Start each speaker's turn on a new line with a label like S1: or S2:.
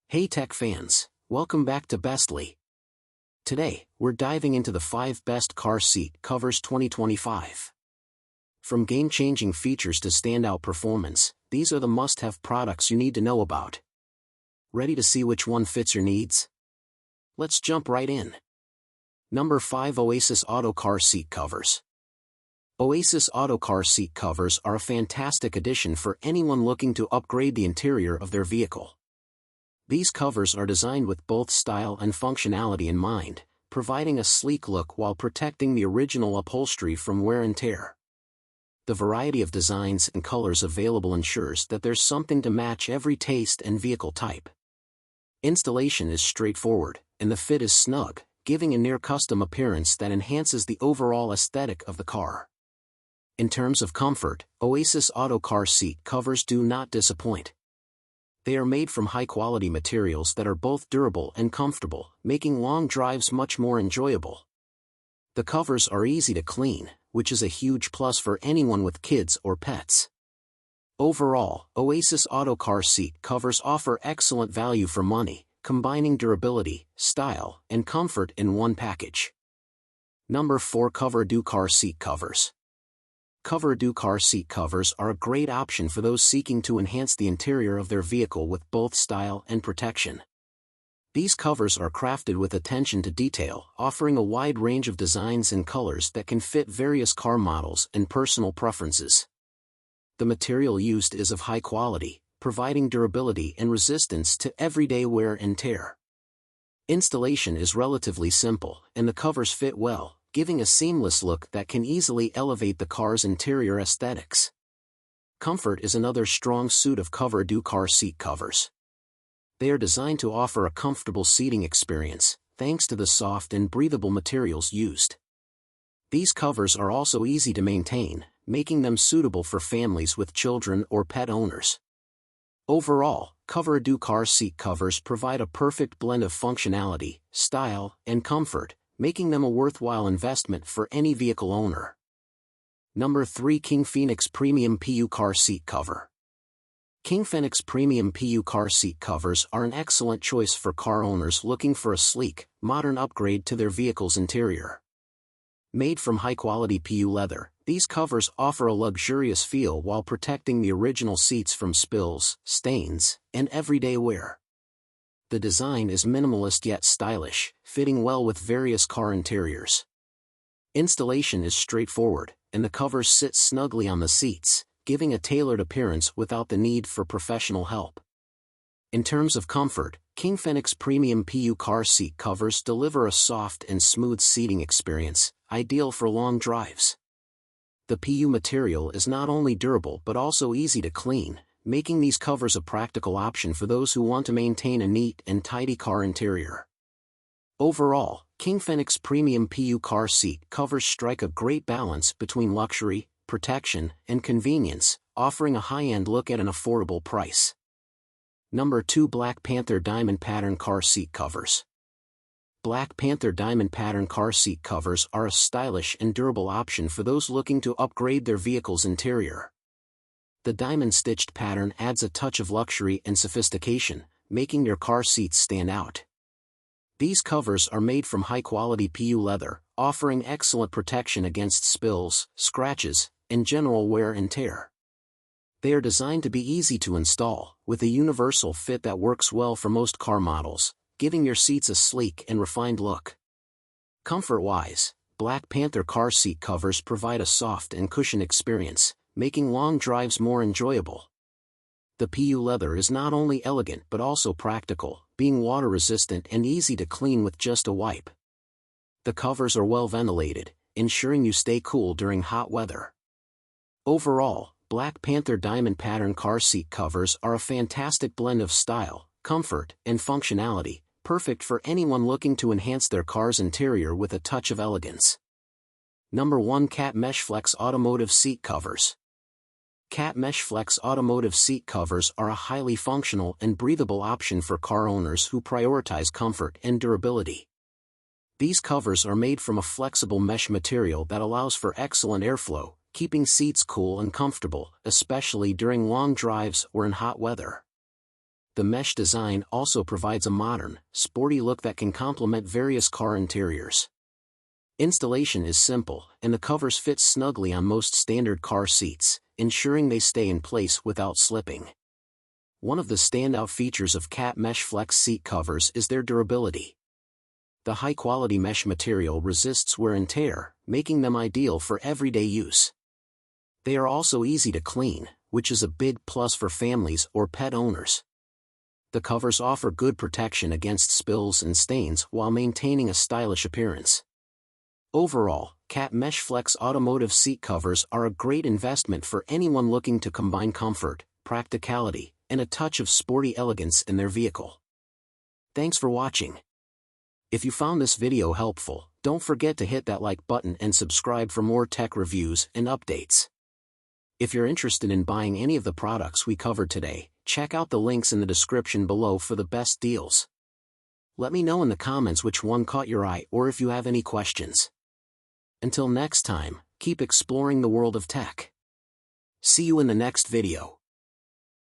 S1: Hey tech fans, welcome back to Bestly. Today, we're diving into the 5 best car seat covers 2025. From game-changing features to standout performance, these are the must-have products you need to know about. Ready to see which one fits your needs? Let's jump right in. Number 5, Oasis Auto Car Seat Covers. Oasis Auto Car Seat Covers are a fantastic addition for anyone looking to upgrade the interior of their vehicle. These covers are designed with both style and functionality in mind, providing a sleek look while protecting the original upholstery from wear and tear. The variety of designs and colors available ensures that there's something to match every taste and vehicle type. Installation is straightforward, and the fit is snug, giving a near-custom appearance that enhances the overall aesthetic of the car. In terms of comfort, Oasis Auto Car Seat Covers do not disappoint. They are made from high-quality materials that are both durable and comfortable, making long drives much more enjoyable. The covers are easy to clean, which is a huge plus for anyone with kids or pets. Overall, Oasis Auto Car Seat Covers offer excellent value for money, combining durability, style, and comfort in one package. Number 4, Cover-Do Car Seat Covers. Cover-Do car seat covers are a great option for those seeking to enhance the interior of their vehicle with both style and protection. These covers are crafted with attention to detail, offering a wide range of designs and colors that can fit various car models and personal preferences. The material used is of high quality, providing durability and resistance to everyday wear and tear. Installation is relatively simple, and the covers fit well, giving a seamless look that can easily elevate the car's interior aesthetics. Comfort is another strong suit of Cover-Do car seat covers. They are designed to offer a comfortable seating experience, thanks to the soft and breathable materials used. These covers are also easy to maintain, making them suitable for families with children or pet owners. Overall, Cover-Do car seat covers provide a perfect blend of functionality, style, and comfort, making them a worthwhile investment for any vehicle owner. Number 3, King Phoenix Premium PU Car Seat Cover. King Phoenix Premium PU Car Seat Covers are an excellent choice for car owners looking for a sleek, modern upgrade to their vehicle's interior. Made from high-quality PU leather, these covers offer a luxurious feel while protecting the original seats from spills, stains, and everyday wear. The design is minimalist yet stylish, fitting well with various car interiors. Installation is straightforward, and the covers sit snugly on the seats, giving a tailored appearance without the need for professional help. In terms of comfort, King Phoenix Premium PU Car Seat Covers deliver a soft and smooth seating experience, ideal for long drives. The PU material is not only durable but also easy to clean, making these covers a practical option for those who want to maintain a neat and tidy car interior. Overall, King Phoenix Premium PU Car Seat Covers strike a great balance between luxury, protection, and convenience, offering a high-end look at an affordable price. Number 2, Black Panther Diamond Pattern Car Seat Covers. Black Panther Diamond Pattern Car Seat Covers are a stylish and durable option for those looking to upgrade their vehicle's interior. The diamond-stitched pattern adds a touch of luxury and sophistication, making your car seats stand out. These covers are made from high-quality PU leather, offering excellent protection against spills, scratches, and general wear and tear. They are designed to be easy to install, with a universal fit that works well for most car models, giving your seats a sleek and refined look. Comfort-wise, Black Panther car seat covers provide a soft and cushioned experience, making long drives more enjoyable. The PU leather is not only elegant but also practical, being water-resistant and easy to clean with just a wipe. The covers are well ventilated, ensuring you stay cool during hot weather. Overall, Black Panther Diamond Pattern Car Seat Covers are a fantastic blend of style, comfort, and functionality, perfect for anyone looking to enhance their car's interior with a touch of elegance. Number 1, Cat Mesh Flex Automotive Seat Covers. Cat Mesh Flex Automotive Seat Covers are a highly functional and breathable option for car owners who prioritize comfort and durability. These covers are made from a flexible mesh material that allows for excellent airflow, keeping seats cool and comfortable, especially during long drives or in hot weather. The mesh design also provides a modern, sporty look that can complement various car interiors. Installation is simple, and the covers fit snugly on most standard car seats, ensuring they stay in place without slipping. One of the standout features of Cat Mesh Flex seat covers is their durability. The high-quality mesh material resists wear and tear, making them ideal for everyday use. They are also easy to clean, which is a big plus for families or pet owners. The covers offer good protection against spills and stains while maintaining a stylish appearance. Overall, Cat Mesh Flex automotive seat covers are a great investment for anyone looking to combine comfort, practicality, and a touch of sporty elegance in their vehicle. Thanks for watching. If you found this video helpful, don't forget to hit that like button and subscribe for more tech reviews and updates. If you're interested in buying any of the products we covered today, check out the links in the description below for the best deals. Let me know in the comments which one caught your eye or if you have any questions. Until next time, keep exploring the world of tech. See you in the next video.